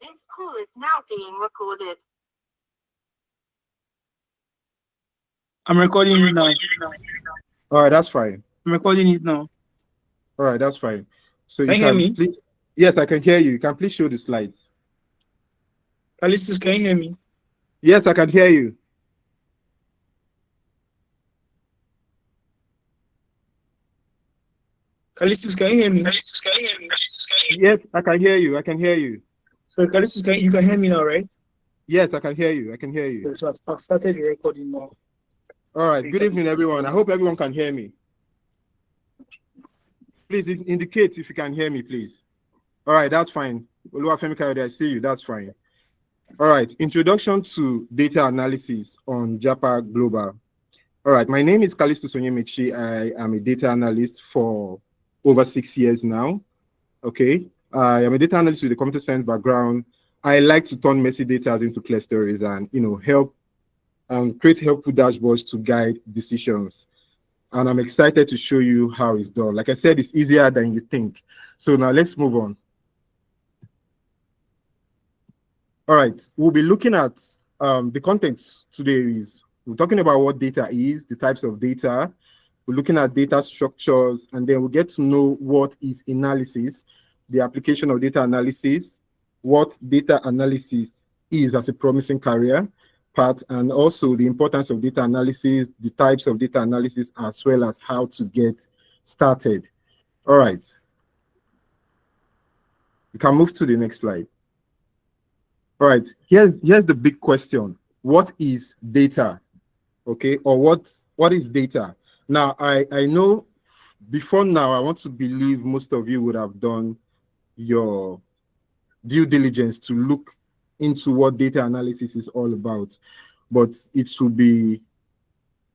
This call is now being recorded. I'm recording it now. All right, that's fine. I'm recording it now. All right, that's fine. So Can you you hear can me? please, yes, I can hear you. You can please show the slides. Callistus, can you hear me? Yes, I can hear you. Callistus, can you hear me? Yes, I can hear you. I can hear you. So Callistus, you can hear me now, right? Yes, I can hear you. I can hear you. Okay, so I've started the recording now. All So right. you Good can evening, everyone. I hope everyone can hear me. Please indicate if you can hear me, please. All right, that's fine. Oluwafemi Kayode, I see you. That's fine. All right. Introduction to data analysis on Japa Global. All right. My name is Kalisto Sonyemichi. I am a data analyst for over 6 years now. Okay. I am a data analyst with a computer science background. I like to turn messy data into clear stories and help create helpful dashboards to guide decisions. And I'm excited to show you how it's done. Like I said, it's easier than you think. So now let's move on. All right, we'll be looking at the content today is we're talking about what data is, the types of data. We're looking at data structures, and then we'll get to know what is analysis, the application of data analysis, what data analysis is as a promising career path, and also the importance of data analysis, the types of data analysis, as well as how to get started. All right, you can move to the next slide. All right, here's the big question. What is data? Okay, or what is data? Now, I know before now, I want to believe most of you would have done your due diligence to look into what data analysis is all about, but it should be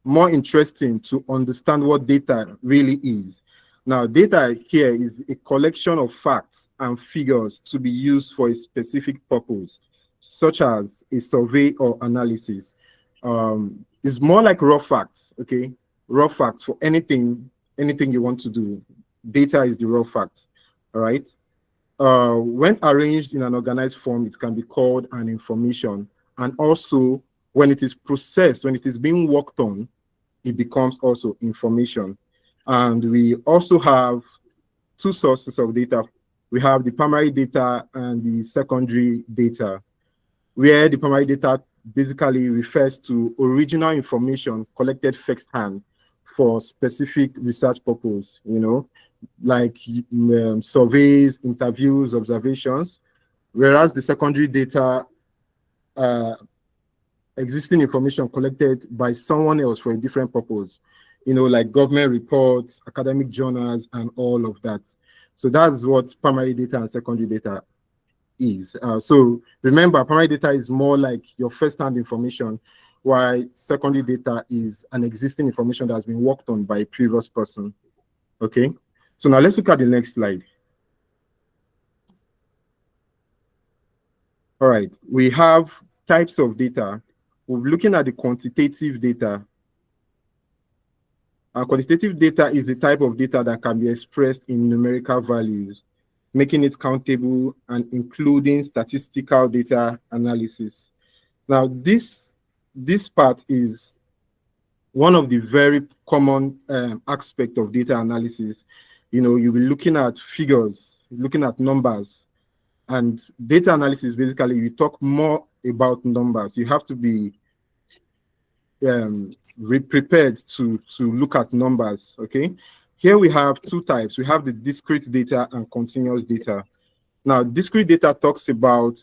more interesting to understand what data really is. Now, data here is a collection of facts and figures to be used for a specific purpose, such as a survey or analysis. It's more like raw facts, okay? Raw facts for anything you want to do. Data is the raw facts, all right? When arranged in an organized form, it can be called an information. And also, when it is processed, when it is being worked on, it becomes also information. And we also have two sources of data. We have the primary data and the secondary data, where the primary data basically refers to original information collected firsthand for specific research purpose, like surveys, interviews, observations, whereas the secondary data uh, existing information collected by someone else for a different purpose, like government reports, academic journals, and all of that. So that's what primary data and secondary data is. So remember, primary data is more like your first-hand information, while secondary data is an existing information that has been worked on by a previous person. Okay. So now let's look at the next slide. All right. We have types of data. We're looking at the quantitative data. Quantitative data is a type of data that can be expressed in numerical values, making it countable and including statistical data analysis. Now, this part is one of the very common aspect of data analysis. You'll be looking at figures, looking at numbers, and data analysis, basically, you talk more about numbers. You have to be prepared to look at numbers. Okay, here we have two types. We have the discrete data and continuous data. Now, discrete data talks about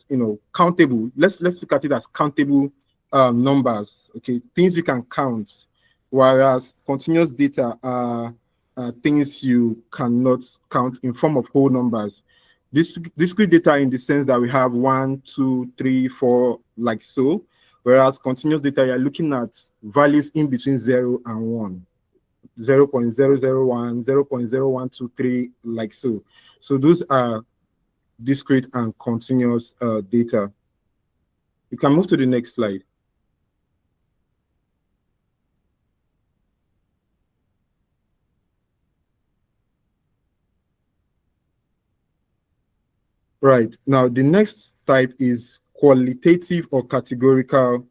countable. Let's look at it as countable numbers. Okay, things you can count, whereas continuous data are things you cannot count in form of whole numbers. This discrete data in the sense that we have 1, 2, 3, 4, like so, whereas continuous data, you're looking at values in between 0 and 1, 0.001, 0.0123, like so. So those are discrete and continuous data. You can move to the next slide. Right. Now, the next type is qualitative or categorical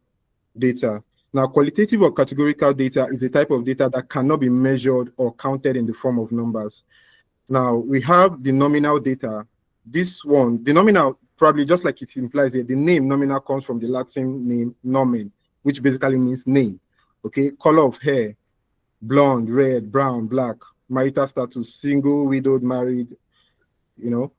data. Now, qualitative or categorical data is a type of data that cannot be measured or counted in the form of numbers. Now, we have the nominal data. This one, the nominal, probably just like it implies here, the name nominal comes from the Latin name nomen, which basically means name. Okay, color of hair, blonde, red, brown, black, marital status, single, widowed, married, you know,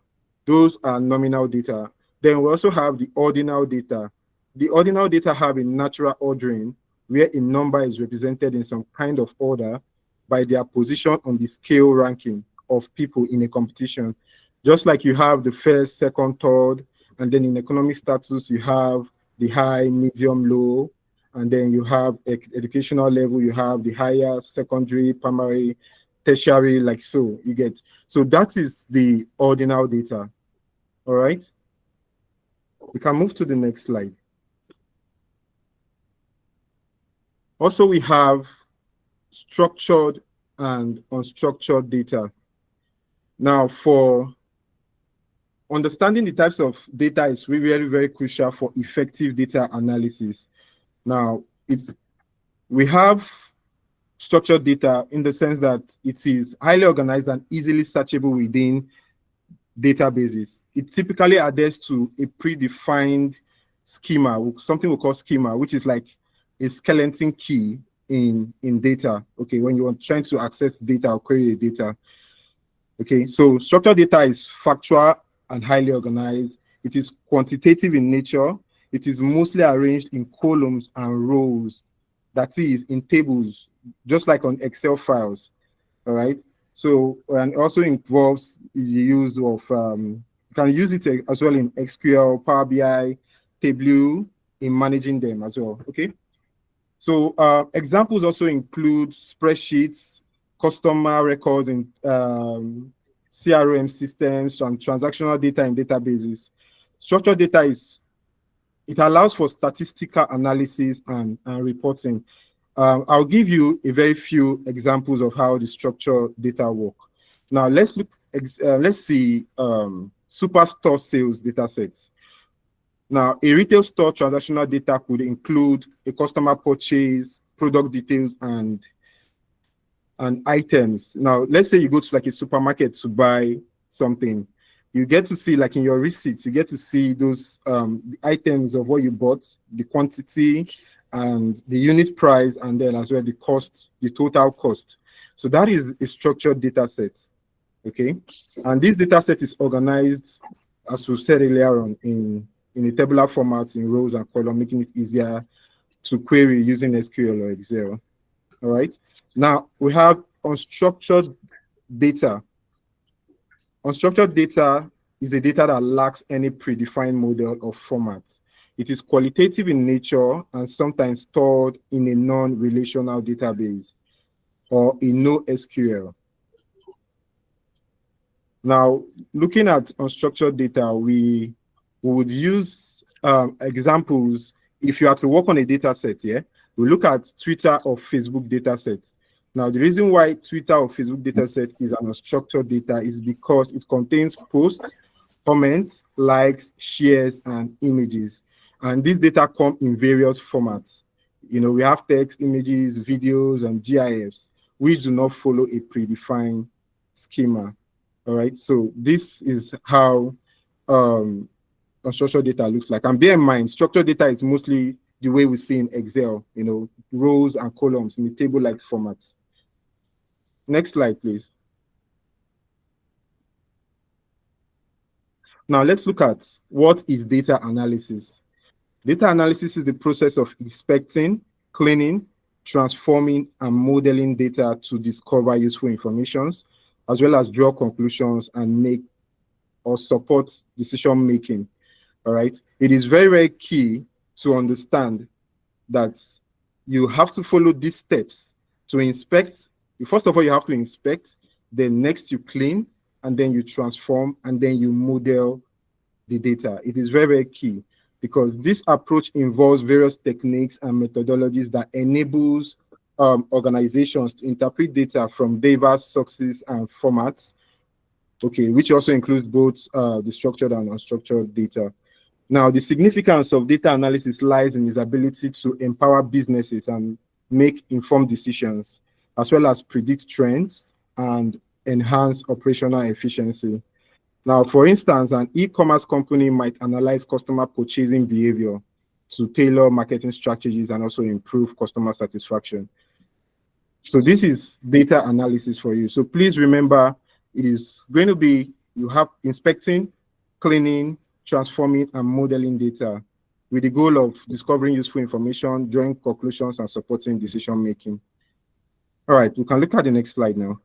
those are nominal data. Then we also have the ordinal data. The ordinal data have a natural ordering where a number is represented in some kind of order by their position on the scale ranking of people in a competition. Just like you have the first, second, third, and then in economic status, you have the high, medium, low, and then you have educational level, you have the higher, secondary, primary, tertiary, like so, you get. So that is the ordinal data, all right? We can move to the next slide. Also, we have structured and unstructured data. Now, for understanding the types of data is really very, very crucial for effective data analysis. Now, we have structured data in the sense that it is highly organized and easily searchable within databases. It typically adheres to a predefined schema, something we call schema, which is like a skeleton key in data. Okay, when you are trying to access data or query data. Okay, so structured data is factual and highly organized. It is quantitative in nature. It is mostly arranged in columns and rows, that is, in tables, just like on Excel files. All right. So, and also involves the use of, you can use it as well in SQL, Power BI, Tableau, in managing them as well. Okay. So, examples also include spreadsheets, customer records in CRM systems, and transactional data in databases. Structured data it allows for statistical analysis and superstore I'll give you a very few examples of how the structured data work. Now let's see superstore sales data sets. Now a retail store transactional data could include a customer purchase, product details, and items. Now let's say you go to like a supermarket to buy something. You get to see, like in your receipts, you get to see those the items of what you bought, the quantity, and the unit price, and then as well the cost, the total cost. So that is a structured data set, okay? And this data set is organized, as we said earlier on, in a tabular format, in rows and columns, making it easier to query using SQL or Excel, all right? Now, we have unstructured data. Unstructured data is a data that lacks any predefined model or format. It is qualitative in nature and sometimes stored in a non-relational database or in NoSQL. Now, looking at unstructured data, we would use examples. If you have to work on a data set, yeah, we look at Twitter or Facebook data sets. Now, the reason why Twitter or Facebook dataset is an unstructured data is because it contains posts, comments, likes, shares, and images. And these data come in various formats. You know, we have text, images, videos, and GIFs, which do not follow a predefined schema. All right, so this is how unstructured data looks like. And bear in mind, structured data is mostly the way we see in Excel, you know, rows and columns in the table-like formats. Next slide, please. Now let's look at what is data analysis. Data analysis is the process of inspecting, cleaning, transforming, and modeling data to discover useful information, as well as draw conclusions and make or support decision making. All right. It is very, very key to understand that you have to follow these steps to inspect. First of all, you have to inspect, then next you clean, and then you transform, and then you model the data. It is very, very key because this approach involves various techniques and methodologies that enables organizations to interpret data from diverse sources and formats okay, which also includes both the structured and unstructured data. Now, the significance of data analysis lies in its ability to empower businesses and make informed decisions, as well as predict trends and enhance operational efficiency. Now, for instance, an e-commerce company might analyze customer purchasing behavior to tailor marketing strategies and also improve customer satisfaction. So this is data analysis for you. So please remember, it is going to be, you have inspecting, cleaning, transforming, and modeling data with the goal of discovering useful information, drawing conclusions, and supporting decision making. All right, we can look at the next slide now.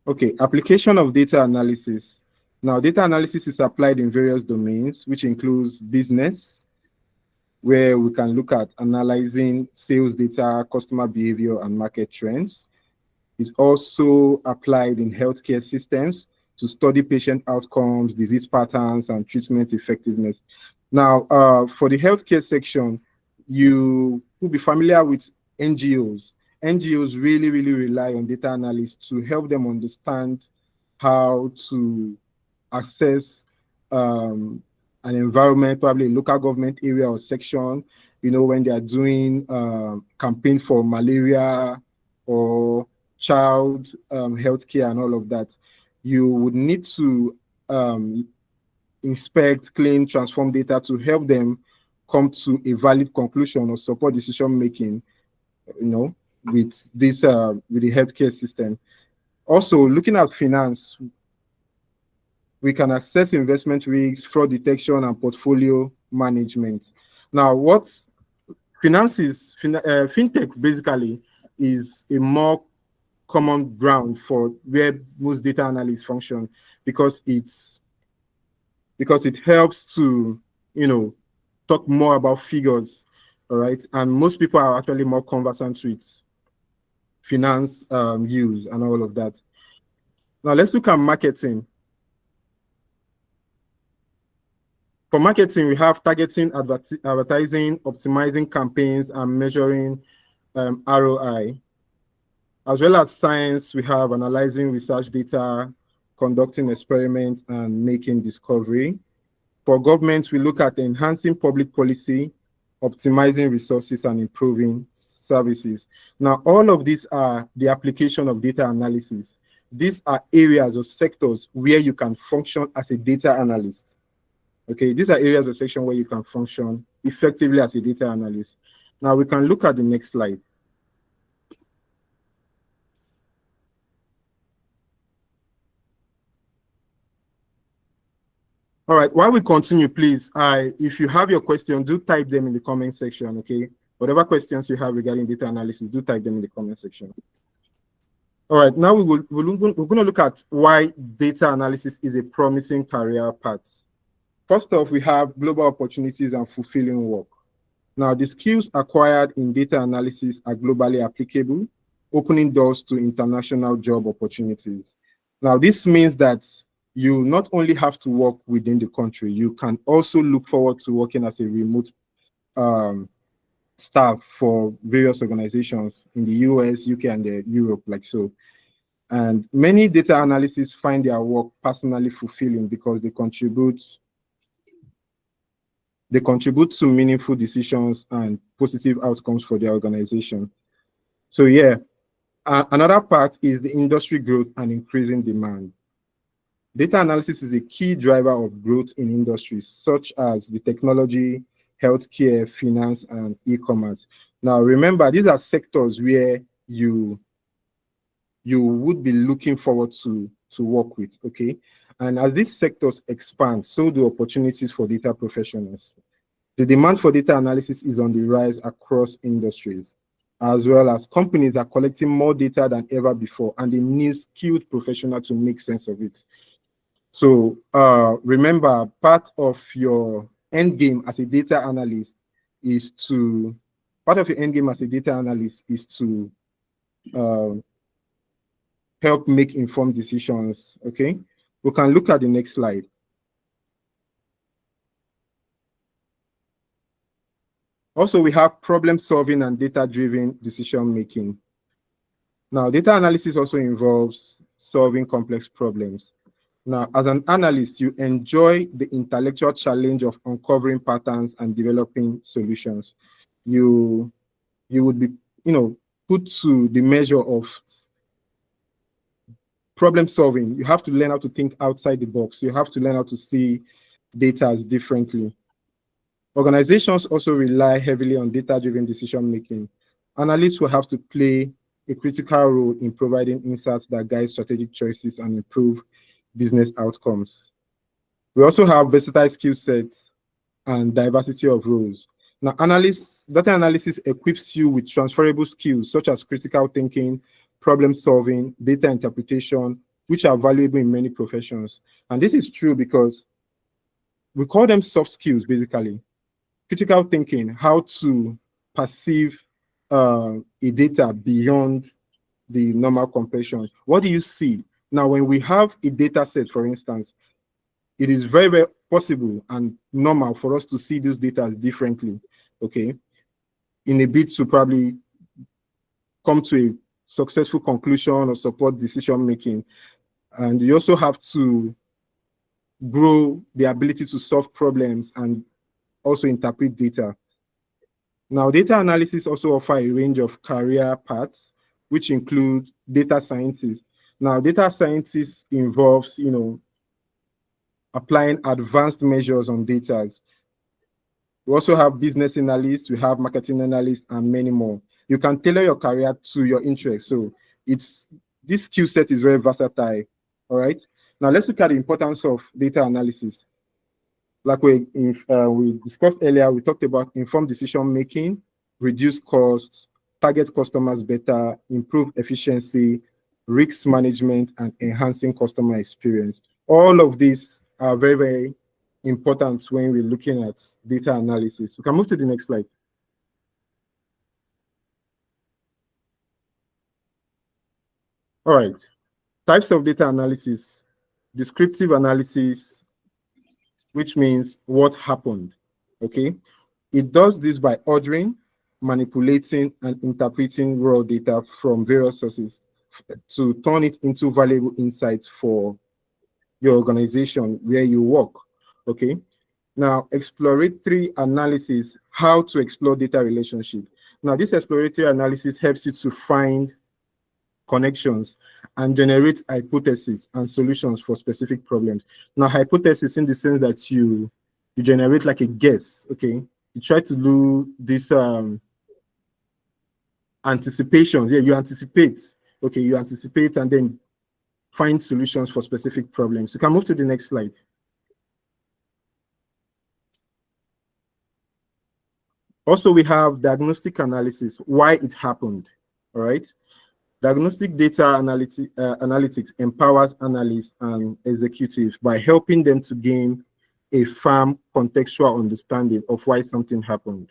Okay, application of data analysis. Now, data analysis is applied in various domains, which includes business, where we can look at analyzing sales data, customer behavior, and market trends. It's also applied in healthcare systems to study patient outcomes, disease patterns, and treatment effectiveness. Now, for the healthcare section, you will be familiar with NGOs. NGOs really rely on data analysts to help them understand how to assess an environment, probably a local government area or section, you know, when they are doing campaign for malaria or child healthcare and all of that. You would need to inspect, clean, transform data to help them come to a valid conclusion or support decision making, you know, with this with the healthcare system. Also, looking at finance, we can assess investment risks, fraud detection, and portfolio management. Now, what finance is, fintech basically is a more common ground for where most data analysts function, because it helps to, you know, talk more about figures, all right? And most people are actually more conversant with finance use and all of that. Now let's look at marketing. For marketing, we have targeting, advertising, optimizing campaigns, and measuring ROI. As well as science, we have analyzing research data, conducting experiments, and making discovery. For government, we look at enhancing public policy, optimizing resources, and improving services. Now, all of these are the application of data analysis. These are areas or sectors where you can function as a data analyst. Okay, these are areas or sections where you can function effectively as a data analyst. Now we can look at the next slide. All right, while we continue, please, if you have your question, do type them in the comment section, okay? Whatever questions you have regarding data analysis, do type them in the comment section. All right, now we're going to look at why data analysis is a promising career path. First off, we have global opportunities and fulfilling work. Now, the skills acquired in data analysis are globally applicable, opening doors to international job opportunities. Now, this means that you not only have to work within the country, you can also look forward to working as a remote staff for various organizations in the US, UK, and Europe, like so. And many data analysts find their work personally fulfilling because they contribute to meaningful decisions and positive outcomes for their organization. So yeah, another part is the industry growth and increasing demand. Data analysis is a key driver of growth in industries such as the technology, healthcare, finance, and e-commerce. Now, remember, these are sectors where you would be looking forward to work with, okay? And as these sectors expand, so do opportunities for data professionals. The demand for data analysis is on the rise across industries, as well as companies are collecting more data than ever before, and they need skilled professionals to make sense of it. So remember, part of your end game as a data analyst is to help make informed decisions, okay? We can look at the next slide. Also, we have problem solving and data-driven decision making. Now, data analysis also involves solving complex problems. Now, as an analyst, you enjoy the intellectual challenge of uncovering patterns and developing solutions. You would be, put to the measure of problem solving. You have to learn how to think outside the box. You have to learn how to see data differently. Organizations also rely heavily on data-driven decision making. Analysts will have to play a critical role in providing insights that guide strategic choices and improve business outcomes. We also have versatile skill sets and diversity of roles. Now, data analysis equips you with transferable skills such as critical thinking, problem solving, data interpretation, which are valuable in many professions. And this is true because we call them soft skills, basically. Critical thinking, how to perceive a data beyond the normal compression. What do you see? Now, when we have a data set, for instance, it is very, very possible and normal for us to see those data differently, okay, in a bid to probably come to a successful conclusion or support decision making. And you also have to grow the ability to solve problems and also interpret data. Now, data analysis also offer a range of career paths, which include data scientists. Now, data scientists involves, applying advanced measures on data. We also have business analysts, we have marketing analysts, and many more. You can tailor your career to your interests. So this skill set is very versatile. All right. Now let's look at the importance of data analysis. Like we discussed earlier, we talked about informed decision making, reduce costs, target customers better, improve efficiency, risk management, and enhancing customer experience. All of these are very, very important when we're looking at data analysis. We can move to the next slide. All right. Types of data analysis. Descriptive analysis, which means what happened, okay? It does this by ordering, manipulating, and interpreting raw data from various sources to turn it into valuable insights for your organization where you work, okay? Now, exploratory analysis, how to explore data relationship. Now, this exploratory analysis helps you to find connections and generate hypotheses and solutions for specific problems. Now, hypothesis in the sense that you generate like a guess, okay? You try to do this anticipation. Yeah, you anticipate, okay? You anticipate and then find solutions for specific problems. You can move to the next slide. Also, we have diagnostic analysis, why it happened, all right? Diagnostic data analytics empowers analysts and executives by helping them to gain a firm contextual understanding of why something happened.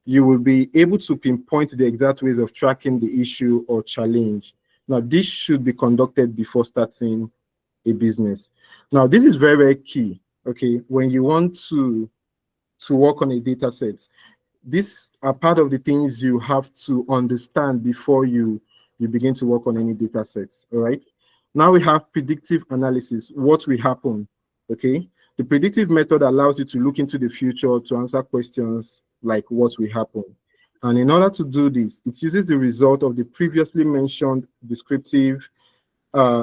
You will be able to pinpoint the exact ways of tracking the issue or challenge. Now, this should be conducted before starting a business. Now, this is very, very key, okay? When you want to work on a data set, these are part of the things you have to understand before you begin to work on any data sets, all right? Now we have predictive analysis, what will happen, okay? The predictive method allows you to look into the future to answer questions like what will happen. And in order to do this, it uses the result of the previously mentioned descriptive,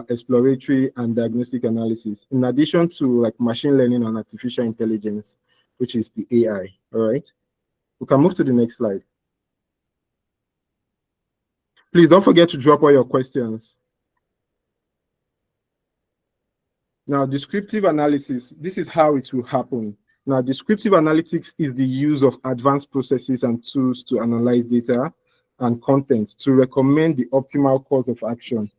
exploratory, and diagnostic analysis, in addition to like machine learning and artificial intelligence, which is the AI, all right? We can move to the next slide. Please don't forget to drop all your questions. Now, descriptive analysis, this is how it will happen. Now, descriptive analytics is the use of advanced processes and tools to analyze data and content to recommend the optimal course of action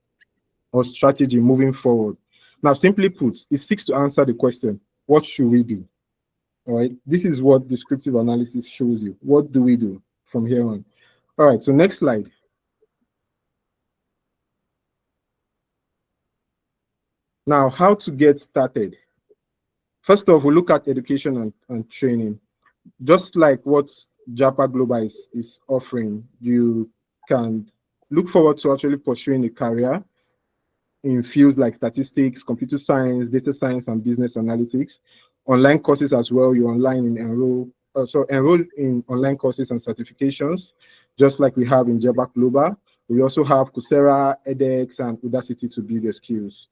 or strategy moving forward. Now, simply put, it seeks to answer the question, what should we do? All right, this is what descriptive analysis shows you. What do we do from here on? All right, so next slide. Now, how to get started. First off, we look at education and training. just like what Japa Global is offering, you can look forward to actually pursuing a career in fields like statistics, computer science, data science, and business analytics. Online courses as well. You enroll in online courses and certifications, just like we have in Japa Global. We also have Coursera, edX, and Udacity to build your skills.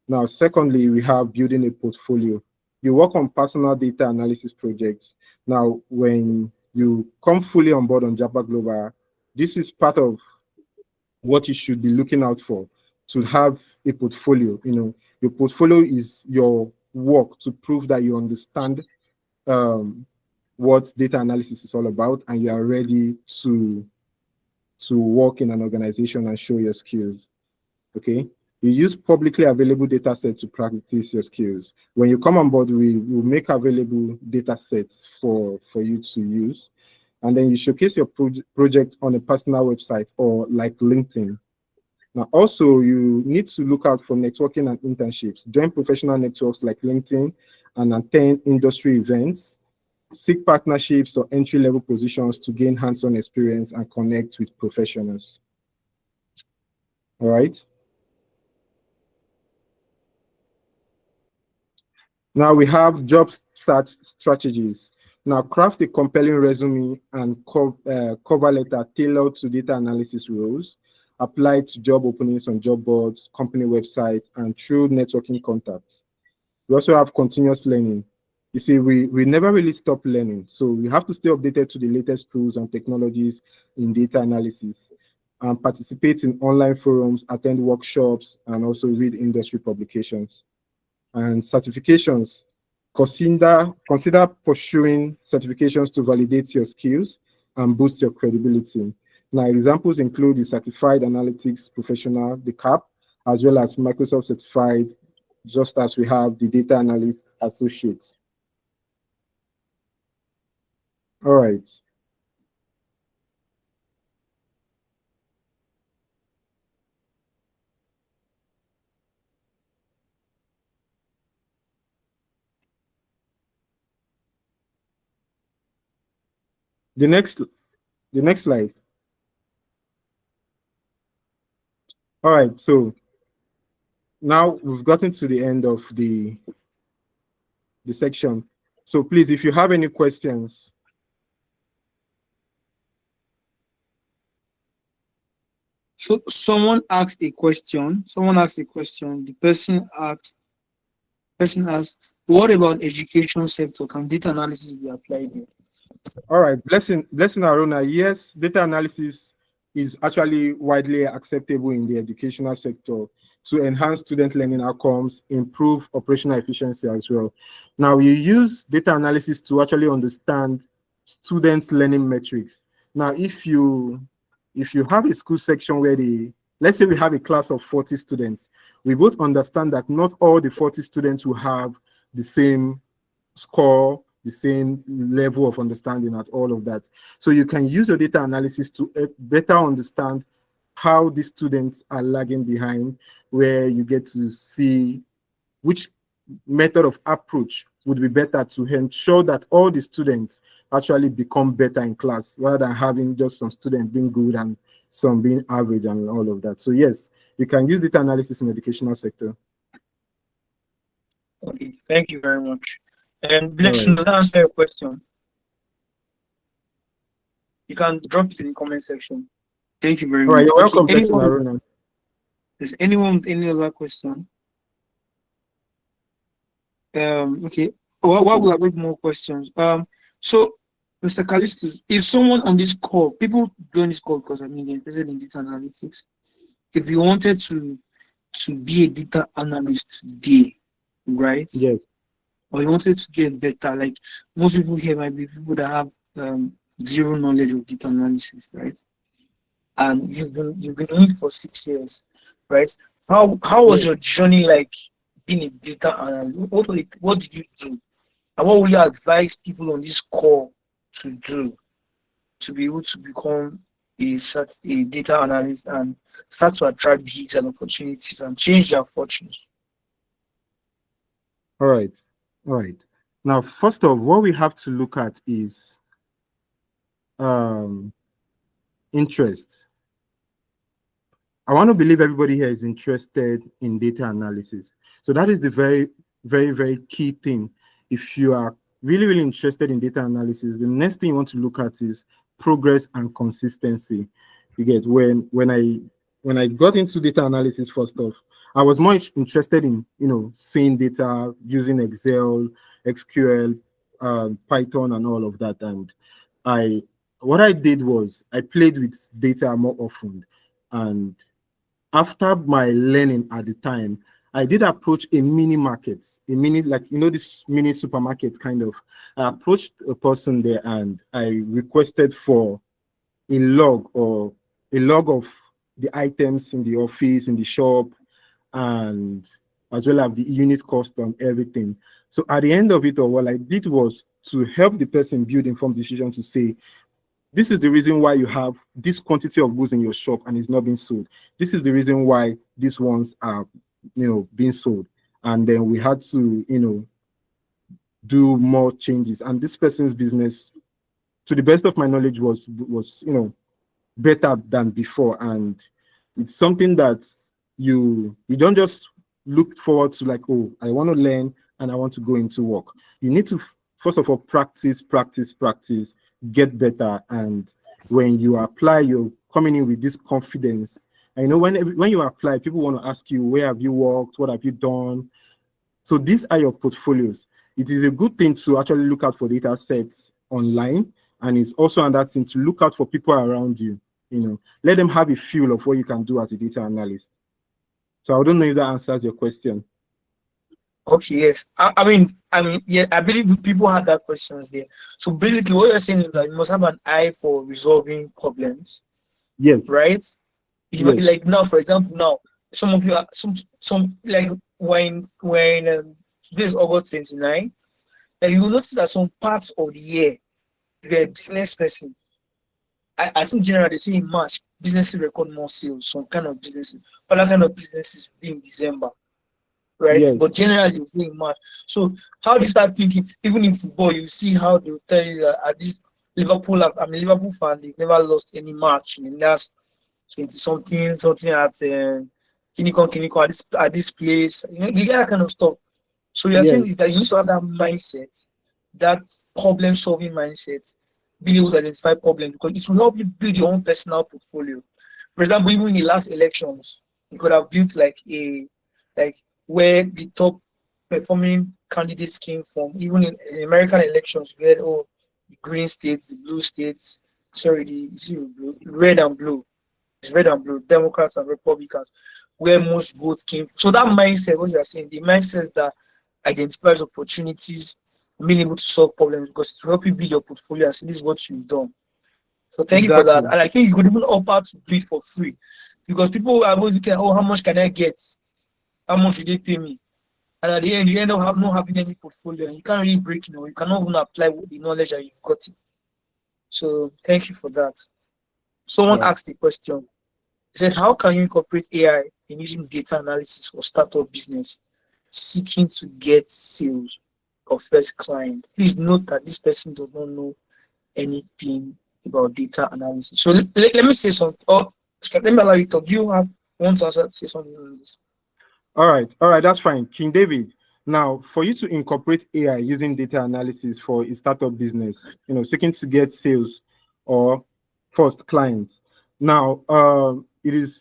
Now, secondly, we have building a portfolio. You work on personal data analysis projects. Now, when you come fully on board on Japa Global, this is part of what you should be looking out for, to have a portfolio. Your portfolio is your work to prove that you understand what data analysis is all about, and you are ready to work in an organization and show your skills. Okay. You use publicly available data sets to practice your skills. When you come on board, we will make available data sets for you to use. And then you showcase your project on a personal website or like LinkedIn. Now, also, you need to look out for networking and internships. Join professional networks like LinkedIn and attend industry events. Seek partnerships or entry-level positions to gain hands-on experience and connect with professionals. All right. Now we have job search strategies. Now craft a compelling resume and cover letter tailored to data analysis roles. Apply to job openings on job boards, company websites, and through networking contacts. We also have continuous learning. You see, we never really stop learning. So we have to stay updated to the latest tools and technologies in data analysis, and participate in online forums, attend workshops, and also read industry publications. And certifications. Consider pursuing certifications to validate your skills and boost your credibility. Now, examples include the Certified Analytics Professional, the CAP, as well as Microsoft Certified, just as we have the Data Analyst Associates. All right. The next slide. All right, so now we've gotten to the end of the section. So please, if you have any questions. So someone asked a question. The person asked, what about education sector? Can data analysis be applied there? All right, blessing Aruna. Yes, data analysis is actually widely acceptable in the educational sector to enhance student learning outcomes, improve operational efficiency as well. Now, you use data analysis to actually understand students' learning metrics. Now, if you have a school section where let's say we have a class of 40 students, we both understand that not all the 40 students will have the same score, the same level of understanding at all of that. So you can use your data analysis to better understand how the students are lagging behind, where you get to see which method of approach would be better to ensure that all the students actually become better in class, rather than having just some students being good and some being average and all of that. So yes, you can use data analysis in the educational sector. Okay, thank you very much. And Blessing, does that answer your question? You can drop it in the comment section. Thank you very much. You're welcome, Blessing Aruna. Does anyone with any other question? Okay. What will I make more questions? So Mr. Callistus, if someone on this call, people join this call because they're interested in data analytics. If you wanted to be a data analyst today, right? Yes. Or you wanted to get better, like most people here might be people that have zero knowledge of data analysis, right? And you've been doing it for 6 years, right? How was your journey like being a data analyst? What did you do? And what will you advise people on this call to do to be able to become a data analyst and start to attract gigs and opportunities and change their fortunes? All right. Now, first of all, what we have to look at is interest. I want to believe everybody here is interested in data analysis. So that is the very, very, very key thing. If you are really, really interested in data analysis, the next thing you want to look at is progress and consistency. You get, when I got into data analysis, first off, I was more interested in, seeing data using Excel, SQL, Python, and all of that. And what I did was I played with data more often. And after my learning at the time, I did approach a mini market, this mini supermarket kind of. I approached a person there and I requested for a log of the items in the office, in the shop, and as well as the unit cost on everything. So at the end of it all, what I did was to help the person build informed decision to say, this is the reason why you have this quantity of goods in your shop and it's not being sold. This is the reason why these ones are, being sold. And then we had to, do more changes. And this person's business, to the best of my knowledge, was better than before. And it's something that you don't just look forward to, like, oh, I want to learn and I want to go into work. You need to first of all practice, get better. And when you apply, you're coming in with this confidence. And when you apply, people want to ask you, where have you worked? What have you done? So these are your portfolios. It is a good thing to actually look out for data sets online. And it's also another thing to look out for people around you. Let them have a feel of what you can do as a data analyst. So I don't know if that answers your question. Okay, yes. I mean, yeah, I believe people have that questions there. So basically, what you're saying is that you must have an eye for resolving problems. Yes. Right? Yes. Like now, for example, now some of you are some like when today is August 29, and you will notice that some parts of the year you're a business person. I think generally they say in March businesses record more sales, some kind of businesses, other kind of businesses will be in December. Right? Yes. But generally it's in March. So how do you start thinking, even in football, you see how they'll tell you that at this Liverpool, I'm a Liverpool fan, they've never lost any match in the last 20 something at Kinikon at this place. You get that kind of stuff. So you're saying is that you need to have that mindset, that problem solving mindset, being able to identify problems, because it will help you build your own personal portfolio. For example, even in the last elections, you could have built like where the top performing candidates came from. Even in American elections, we had the green states, the blue states, the red and blue. It's red and blue, Democrats and Republicans, where most votes came from. So that mindset, what you are saying, the mindset that identifies opportunities, being able to solve problems, because it will help you build your portfolio and see this is what you've done. So thank you for that. And I think you could even offer to do it for free, because people are always looking at, how much can I get? How much will they pay me? And at the end, you end up not having any portfolio, and you can't really break, you cannot even apply the knowledge that you've got. So thank you for that. Someone asked the question. He said, how can you incorporate AI in using data analysis for startup business seeking to get sales or first client? Please note that this person does not know anything about data analysis. So let me say something. Let me allow you to talk. Do you want to say something on this? All right, that's fine. King David, now for you to incorporate AI using data analysis for a startup business, seeking to get sales or first clients. Now, you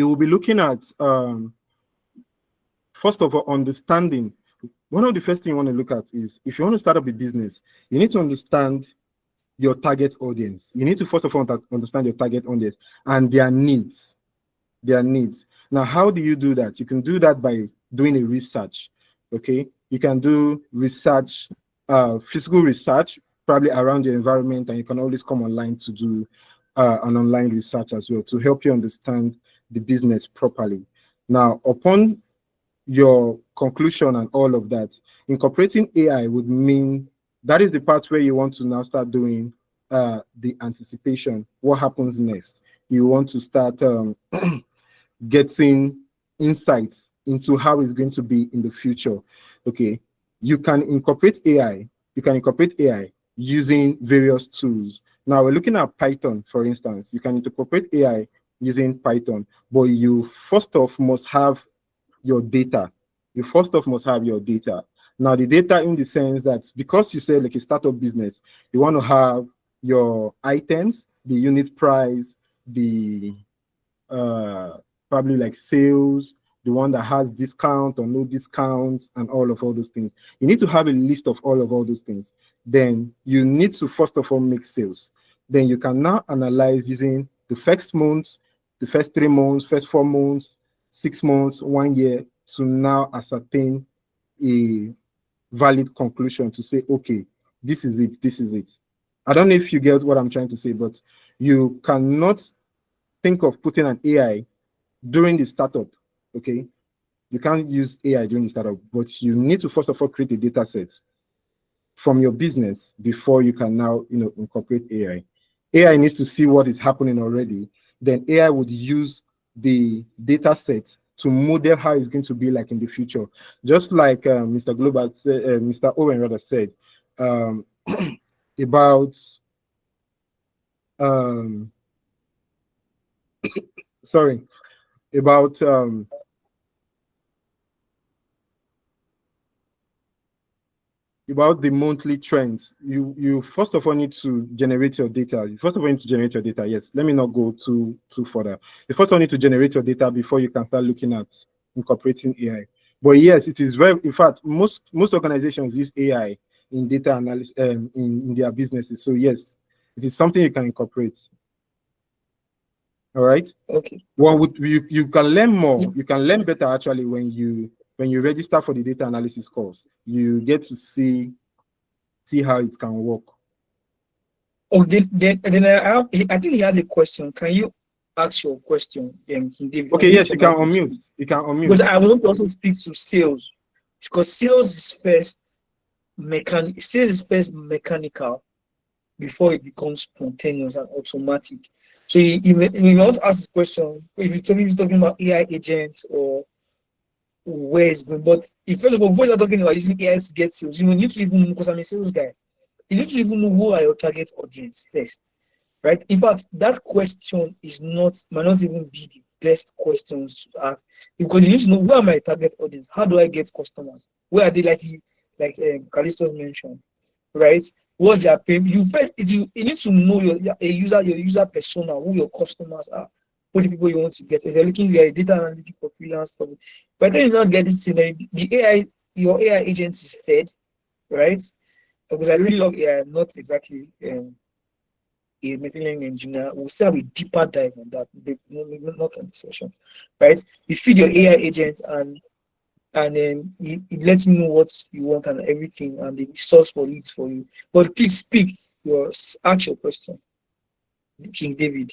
will be looking at, first of all, understanding. One of the first things you want to look at is, if you want to start up a business, you need to understand your target audience. You need to first of all understand your target audience and their needs. Now, how do you do that? You can do that by doing a research. Okay, you can do research, physical research, probably around your environment, and you can always come online to do an online research as well to help you understand the business properly. Now, upon your conclusion and all of that, incorporating AI would mean that is the part where you want to now start doing the anticipation. What happens next? You want to start getting insights into how it's going to be in the future. Okay, you can incorporate AI. You can incorporate AI using various tools. Now we're looking at Python, for instance. You can incorporate AI using Python, but you first off must have your data. You first off must have your data. Now the data in the sense that because you say like a startup business, you want to have your items, the unit price, the probably like sales, the one that has discount or no discount, and all those things. You need to have a list of all those things. Then you need to first of all make sales. Then you can now analyze using the first months, the first 3 months, first 4 months, 6 months, 1 year, to now ascertain a valid conclusion to say, okay, this is it, this is it. I don't know if you get what I'm trying to say, but you cannot think of putting an AI during the startup, okay? You can't use AI during the startup, but you need to first of all create a data set from your business before you can now, incorporate AI. AI needs to see what is happening already. Then AI would use the data set to model how it's going to be like in the future. Just like Mr. Global said, Mr. Owen rather said about sorry, about the monthly trends. You first of all need to generate your data. You first of all need to generate your data. Yes, let me not go too further. You first of all need to generate your data before you can start looking at incorporating AI. But yes, it is very, in fact, most organizations use AI in data analysis in their businesses. So yes, it is something you can incorporate. All right. Okay. Well, you can learn more. You can learn better actually when you register for the data analysis course. You get to see how it can work. Oh, then I think he has a question. Can you ask your question, King David? Okay, yes, you can unmute. You can unmute. Because I want to also speak to sales, because sales is first mechanical before it becomes spontaneous and automatic. So you want to ask this question if you're talking about AI agents or where it's going. But if first of all, before you're talking about using AI to get sales, you need to even know, because I'm a sales guy, you need to even know who are your target audience first, right? In fact, that question might not even be the best questions to ask, because you need to know, who are my target audience? How do I get customers? Where are they, like Callisto's mentioned, right? What's their pay? You need to know your user persona, who your customers are, who the people you want to get. If you're a data analyst looking for freelance, but then you not get this thing, the AI, your AI agent is fed, right? Because I really love AI. I'm not exactly a machine learning engineer. We'll still have a deeper dive on that, not on the session, right? You feed your AI agent, and then it lets you know what you want and everything, and the source for leads for you. But please speak your actual question, King David.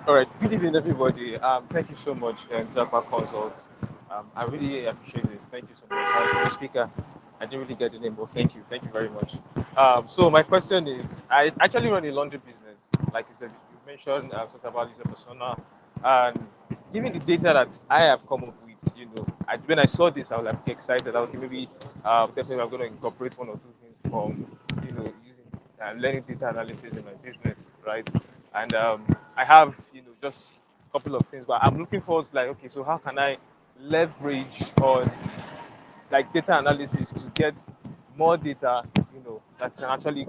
All right. Good evening, everybody. Thank you so much, Japa Consults. I really appreciate this. Thank you so much. The speaker, I didn't really get the name, but thank you. Thank you very much. So my question is, I actually run a laundry business. Like you said, you mentioned something about user persona, and given the data that I have come up with, when I saw this, I was like excited. I was maybe definitely I'm going to incorporate one or two things from, using learning data analysis in my business, right? And I have, just a couple of things, but I'm looking forward to, like, okay, so how can I leverage on like data analysis to get more data, that can actually,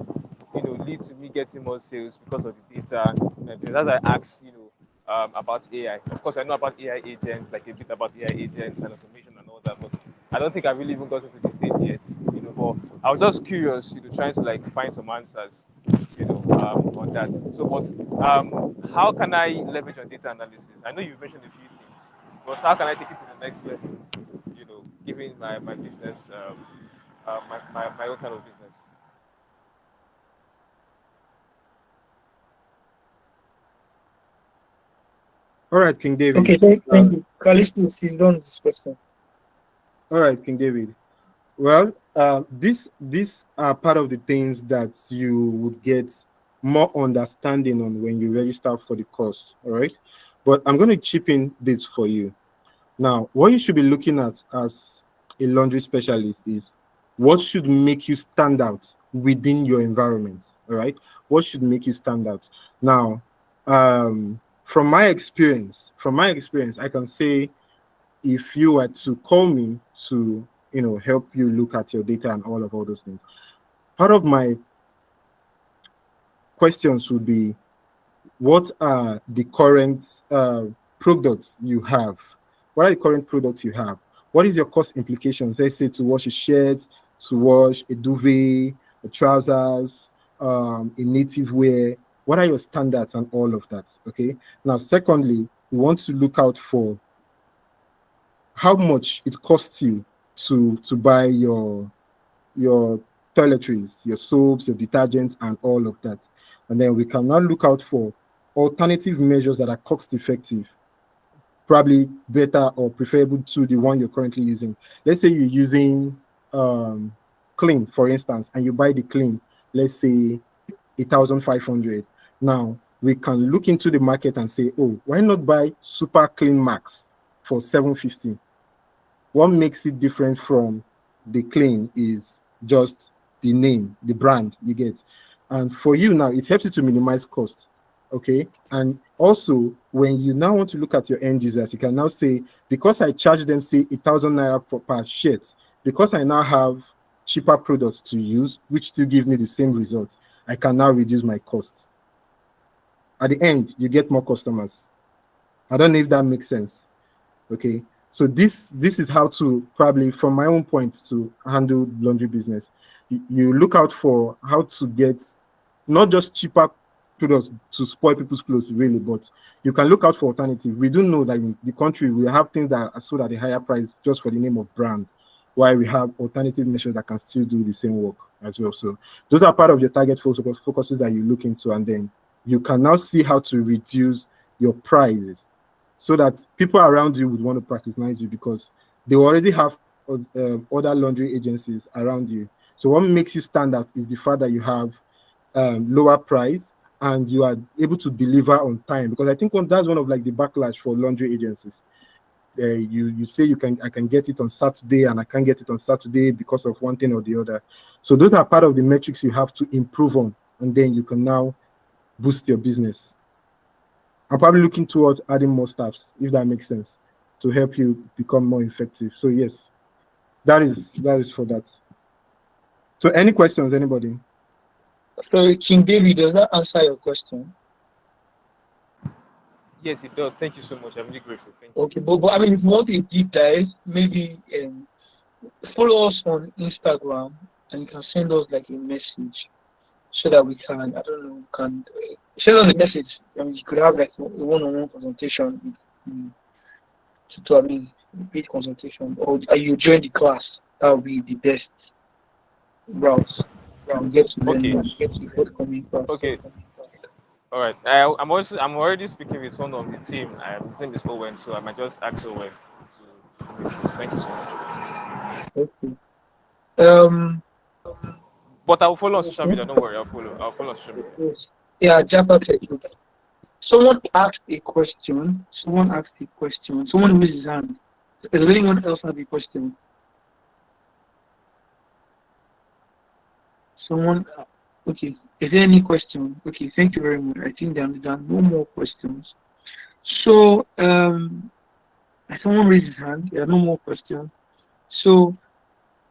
lead to me getting more sales because of the data. And as I asked, about AI. Of course, I know about AI agents, like a bit about AI agents and automation and all that, but I don't think I've really even gotten to this stage yet, But I was just curious, trying to like find some answers, on that. So, but how can I leverage on data analysis? I know you've mentioned a few things, but how can I take it to the next level? Given my business, my own kind of business. All right, King David. Okay, thank you. Callistus, he's done this question. All right, King David. Well, these are part of the things that you would get more understanding on when you register for the course. All right, but I'm going to chip in this for you. Now, what you should be looking at as a laundry specialist is what should make you stand out within your environment. All right, what should make you stand out? Now, from my experience, I can say, if you were to call me to, help you look at your data and all those things, part of my questions would be, what are the current products you have? What are the current products you have? What is your cost implications? Let's say to wash a shirt, to wash a duvet, a trousers, a native wear. What are your standards and all of that? Okay. Now, secondly, we want to look out for how much it costs you to buy your toiletries, your soaps, your detergents, and all of that. And then we can now look out for alternative measures that are cost effective, probably better or preferable to the one you're currently using. Let's say you're using Clean, for instance, and you buy the Clean, let's say 1,500. Now we can look into the market and say, oh, why not buy Super Clean Max for 750? What makes it different from the Clean is just the name, the brand you get. And for you now, it helps you to minimize cost. Okay. And also, when you now want to look at your end users, you can now say, because I charge them, say, 1,000 naira per shirt, because I now have cheaper products to use, which still give me the same results, I can now reduce my costs. At the end, you get more customers. I don't know if that makes sense. Okay. So this is how to, probably from my own point, to handle laundry business. You look out for how to get not just cheaper products to spoil people's clothes, really, but you can look out for alternatives. We do know that in the country we have things that are sold at a higher price just for the name of brand, while we have alternative measures that can still do the same work as well. So those are part of your target focuses that you look into, and then you can now see how to reduce your prices so that people around you would want to patronize you, because they already have other laundry agencies around you. So what makes you stand out is the fact that you have lower price and you are able to deliver on time, because I think that's one of like the backlash for laundry agencies. You say I can get it on Saturday and I can't get it on Saturday because of one thing or the other. So those are part of the metrics you have to improve on, and then you can now boost your business. I'm probably looking towards adding more staffs, if that makes sense, to help you become more effective. So yes, that is for that. So any questions, anybody? So King David, does that answer your question? Yes, it does. Thank you so much. I'm really grateful. Thank you. Okay, but I mean, if you want a deep dive, maybe follow us on Instagram and you can send us like a message so that we can, I don't know, can send us a message and you could have like a one-on-one consultation to I mean, paid consultation, or you join the class. That would be the best route. Get to learn, get to forthcoming class. Okay. All right. I'm already speaking with one on the team. His name is Owen, so I might just ask Owen to make sure. Thank you so much. Okay. But I'll follow on social media. Don't worry. I'll follow on social media. Yeah, Japa Tech. Someone asked a question. Someone raised his hand. Does anyone else have a question? Someone. Okay. Is there any question? Okay. Thank you very much. I think there are no more questions. So, someone raised his hand. There are no more questions. So,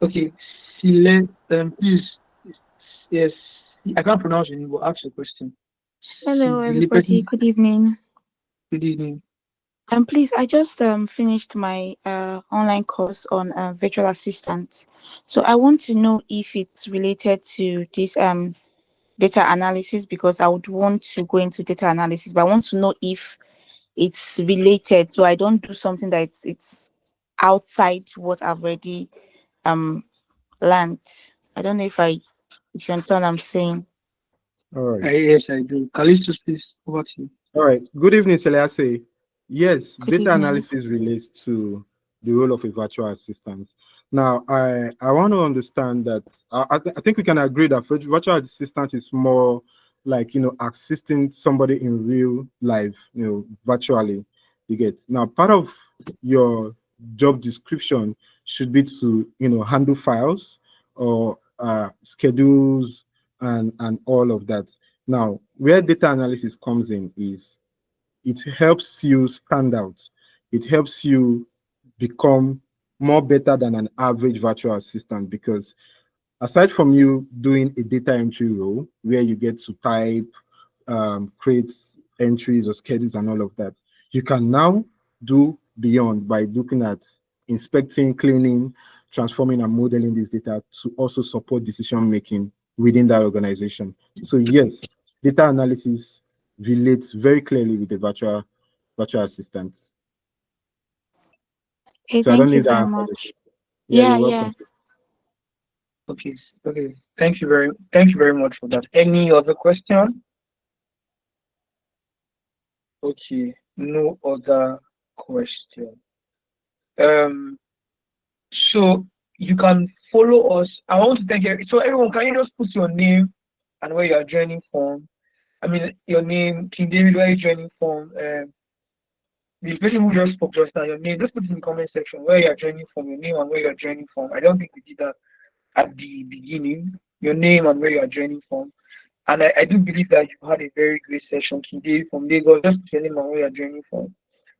okay. Please. Yes. I can't pronounce your name, but ask your question. Hello, everybody. Good evening. Good evening. Please, I just finished my online course on virtual assistant. So I want to know if it's related to this data analysis, because I would want to go into data analysis, but I want to know if it's related, so I don't do something that it's outside what I've already learned. I don't know if you understand what I'm saying. All right. Yes, I do. Callistus, please, over to you. All right. Good evening, Selase. Yes, Good data evening. analysis relates to the role of a virtual assistant. Now, I want to understand that I think we can agree that virtual assistant is more like, assisting somebody in real life, virtually. You get now part of your job description should be to, handle files or schedules and all of that. Now, where data analysis comes in is it helps you stand out. It helps you become more better than an average virtual assistant, because aside from you doing a data entry role where you get to type, create entries or schedules and all of that, you can now do beyond by looking at inspecting, cleaning, transforming and modeling this data to also support decision making within that organization. So yes, data analysis relates very clearly with the virtual assistant. Okay, So I don't thank you need to very answer the much. question. Yeah, Yeah, you're yeah. welcome. Okay, okay. Thank you very much for that. Any other question? Okay, no other question. So you can follow us. I want to thank you. So everyone, can you just put your name and where you are joining from? I mean, your name, King David, where you joining from? The person who just spoke just now, your name. Just put it in the comment section where you are joining from, your name and where you are joining from. I don't think we did that at the beginning. Your name and where you are joining from. And I do believe that you had a very great session, King David from Lagos. Just put your name and where you are joining from,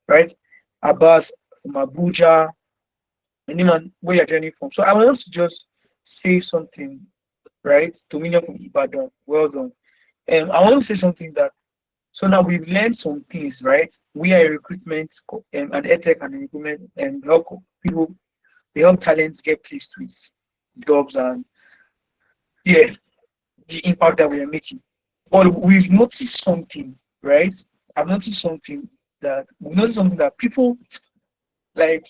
right? Abbas from Abuja, anyone where you're journeying from. So I want to just say something, right? To Minya from Ibadan. Well done. I want to say something that, so now we've learned some things, right? We are a recruitment and edtech and recruitment and help people, we help talents get placed with jobs and yeah, the impact that we are making. But we've noticed something, right? I've noticed something that people like,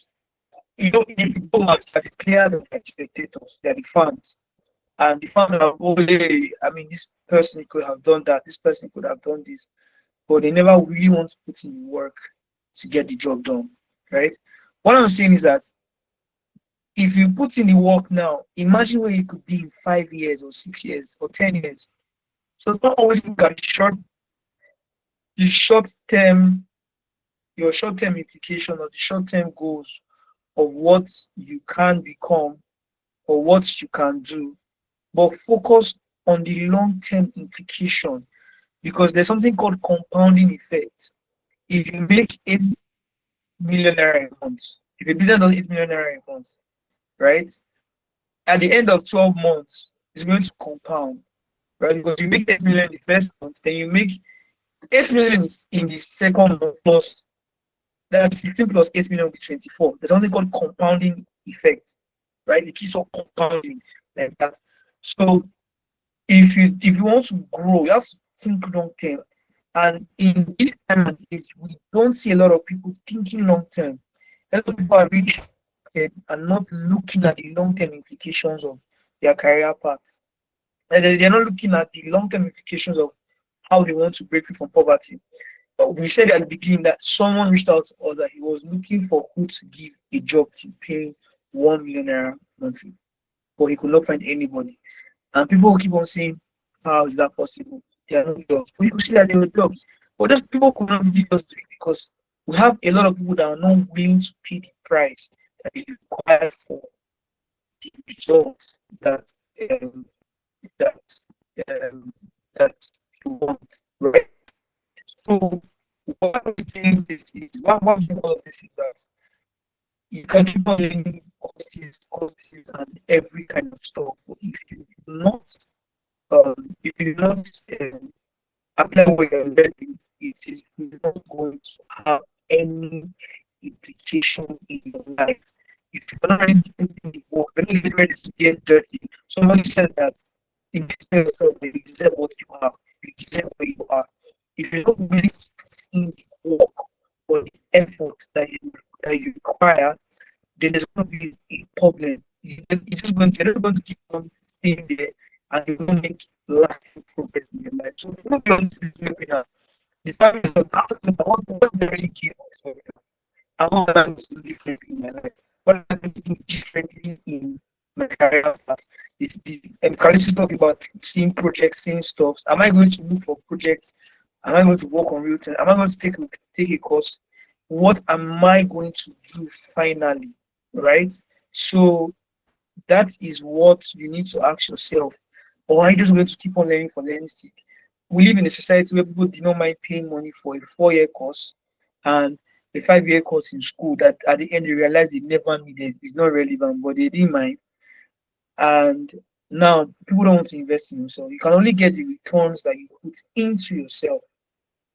the diplomats are the players and the spectators, they're the fans. And the fans are always, I mean, this person could have done that, this person could have done this, but they never really want to put in the work to get the job done, right? What I'm saying is that if you put in the work now, imagine where you could be in 5 years or 6 years or 10 years. So don't always look at the short term, your short term implication or the short term goals of what you can become or what you can do, but focus on the long-term implication, because there's something called compounding effect. If you make 8 million naira a month, if a business does 8 million naira a month, right? At the end of 12 months, it's going to compound, right? Because you make 8 million the first month, then you make 8 million in the second month plus that's 15 plus 8 million will be 24. There's something called compounding effect, right? It keeps on compounding like that. So if you want to grow, you have to think long term. And in this time and age, we don't see a lot of people thinking long term. A lot of people are really and not looking at the long term implications of their career path. And they're not looking at the long term implications of how they want to break free from poverty. We said at the beginning that someone reached out to us that he was looking for who to give a job to pay 1 million naira monthly, but he could not find anybody. And people will keep on saying, how is that possible? There are no jobs. But you could see that there were jobs. But those people could not really just do it because we have a lot of people that are not willing to pay the price that is required for the results that that that you want, right? So what I'm saying is what I'm all of this is that you can keep on learning courses and every kind of stuff. But if you do not apply what you're learning, it is not going to have any implication in your life. If you're not ready to put in the work, you're not ready to get dirty. Somebody said that in yourself, you deserve what you have, you deserve where you are. If you're not willing to put in the work or the effort that you require, then there's going to be a problem. You're just going to keep on staying there and you're going to make lasting progress in your life. So if you're not going to this webinar, the service of what they really give us webinar. And what am I going to do differently in my life? What am I going to do differently in my career path? And Carlos talking about seeing projects, seeing stuff. Am I going to look for projects? Am I going to work on real time? Am I going to take a course? what am I going to do finally, right? So that is what you need to ask yourself. Or are you just going to keep on learning for learning's sake? We live in a society where people do not mind paying money for a 4 year course and a 5 year course in school that at the end they realize they never needed, it's not relevant, but they didn't mind. And now people don't want to invest in yourself. You can only get the returns that you put into yourself,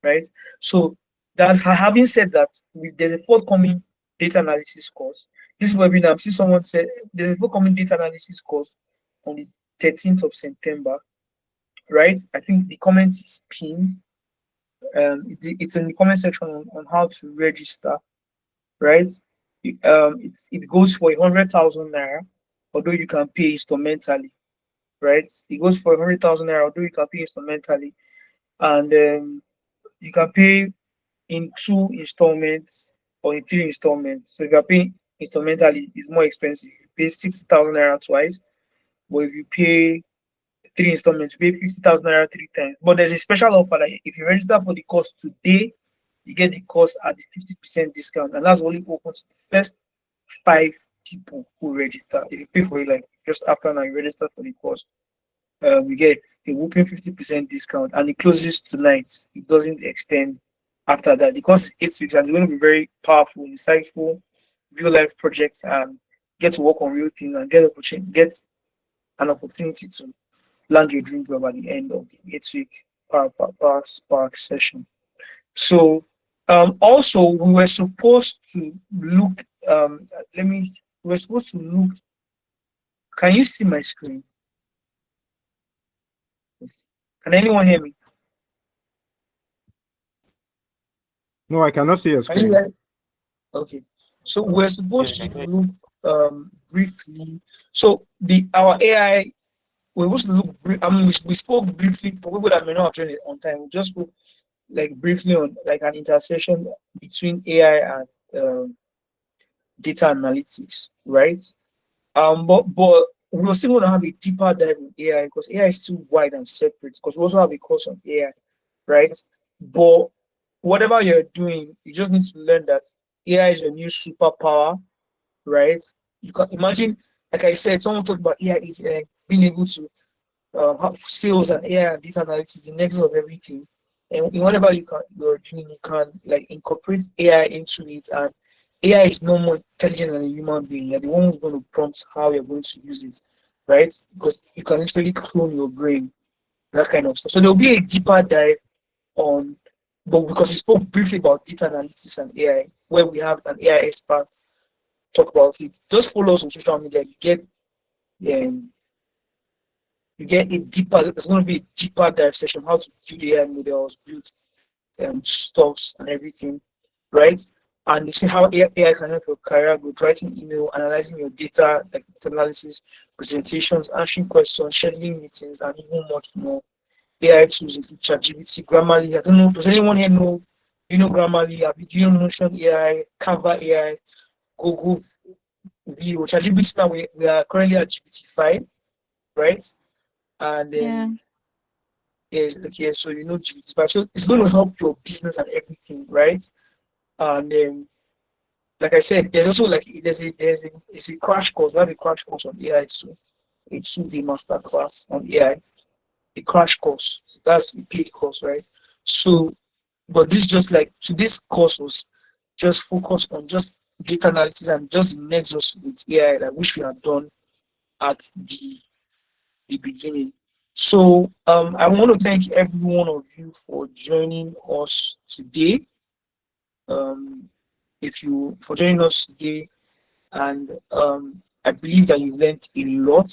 right? So that's having said that, there's a forthcoming data analysis course. This webinar, I'm seeing someone said there's a forthcoming data analysis course on the 13th of September, right? I think the comment is pinned. It's in the comment section on how to register, right? It goes for 100,000 naira, although you can pay instrumentally, right? It goes for 100,000 naira, although you can pay instrumentally, and you can pay in 2 installments or in 3 installments. So if you're paying instrumentally, it's more expensive. You pay 60,000 naira twice, but if you pay 3 installments, you pay 50,000 naira 3 times. But there's a special offer that if you register for the course today, you get the course at the 50% discount, and that's only open to the first 5 people who register. If you pay for it like just after now, you register for the course, we get a whooping 50% discount, and it closes tonight. It doesn't extend after that. The course is 8 weeks and it's going to be very powerful, insightful, real life projects, and get to work on real things and get an opportunity to land your dream job at the end of the 8 week power spark session. So also we were supposed to look we were supposed to look. Can you see my screen? Can anyone hear me? No, I cannot see your Can you screen. hear? Okay. So we're supposed to look briefly. So our AI, we're supposed to look. We spoke briefly for people that may not have joined it on time. We just spoke like briefly on like an intersection between AI and data analytics, right? But we're still going to have a deeper dive in AI because AI is still wide and separate. Because we also have a course on AI, right? But whatever you're doing, you just need to learn that AI is a new superpower, right? You can imagine, like I said, someone talked about AI being able to have sales and AI and data analytics, the nexus of everything. And in whatever you're doing, you can like incorporate AI into it, and AI is no more intelligent than a human being. You're the one who's going to prompt how you're going to use it, right? Because you can literally clone your brain, that kind of stuff. So there'll be a deeper dive on, but because we spoke briefly about data analytics and AI, where we have an AI expert talk about it. Just follow us on social media. You get a deeper. There's going to be a deeper dive session how to build AI models, build stocks and everything, right? And you see how AI can help your career growth, writing email, analyzing your data, like analysis, presentations, answering questions, scheduling meetings, and even much more. AI tools include ChatGPT, Grammarly. I don't know. Does anyone here know? You know Grammarly? Do you know Notion AI, Canva AI, Google View, ChatGPT? Now we are currently at GPT-5, right? And then yeah, so you know GPT-5. So it's going to help your business and everything, right? And like I said, there's also like it's a crash course. We have a crash course on AI too. A 2-day master class on AI. A crash course. That's a paid course, right? So, but this just like today's course was just focused on just data analysis and just the nexus with AI, like which we have done at the beginning. So I want to thank every one of you for joining us today. If you for joining us today, and I believe that you learned a lot.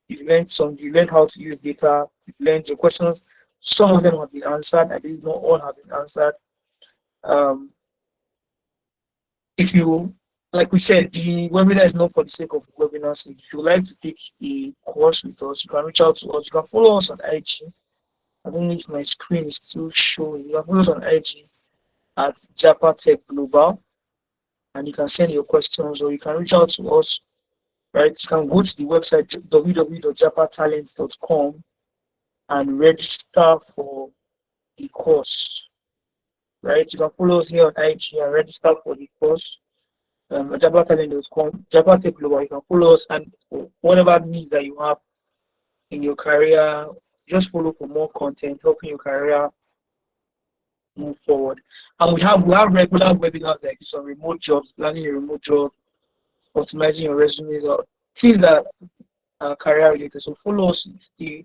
You've learned you learned how to use data, you've learned your questions. Some of them have been answered. I believe not all have been answered. Um, if you, like we said, the webinar is not for the sake of webinars. If you would like to take a course with us, you can reach out to us. You can follow us on IG. I don't know if my screen is still showing. You can follow us on IG at Japa Tech Global, and you can send your questions, or you can reach out to us. Right, you can go to the website www.japatalent.com and register for the course. right? You can follow us here on IG and register for the course. JapaTalent.com, Japa Tech Global. You can follow us, and whatever needs that you have in your career, just follow for more content, helping your career move forward. And we have regular webinars like this on remote jobs, planning a remote job, optimizing your resumes, or things that are career related. So follow us, stay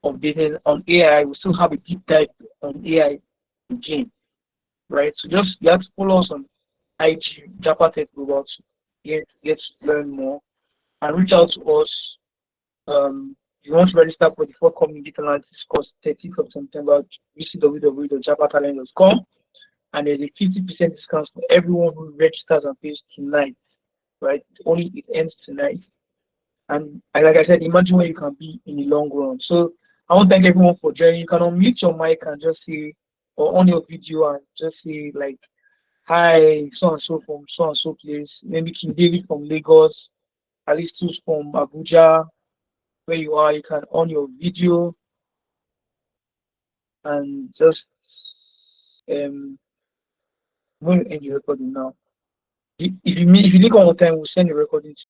updated on AI. We still have a deep dive on AI again, right? So just you have to follow us on IG, Japa Tech Global, to get to learn more, and reach out to us. If you want to register for the forthcoming data analytics course, 30th of September, visit www.japatalent.com, and there's a 50% discount for everyone who registers and pays tonight, right? Only it ends tonight. And like I said, imagine where you can be in the long run. So I want to thank everyone for joining. You can unmute your mic and just say, or on your video and just say like, hi, so and so from so and so place. Maybe King David from Lagos, Alistus from Abuja. Where you are, you can on your video and just I'm going to end the recording now. If you need one more time, we'll send the recording to you.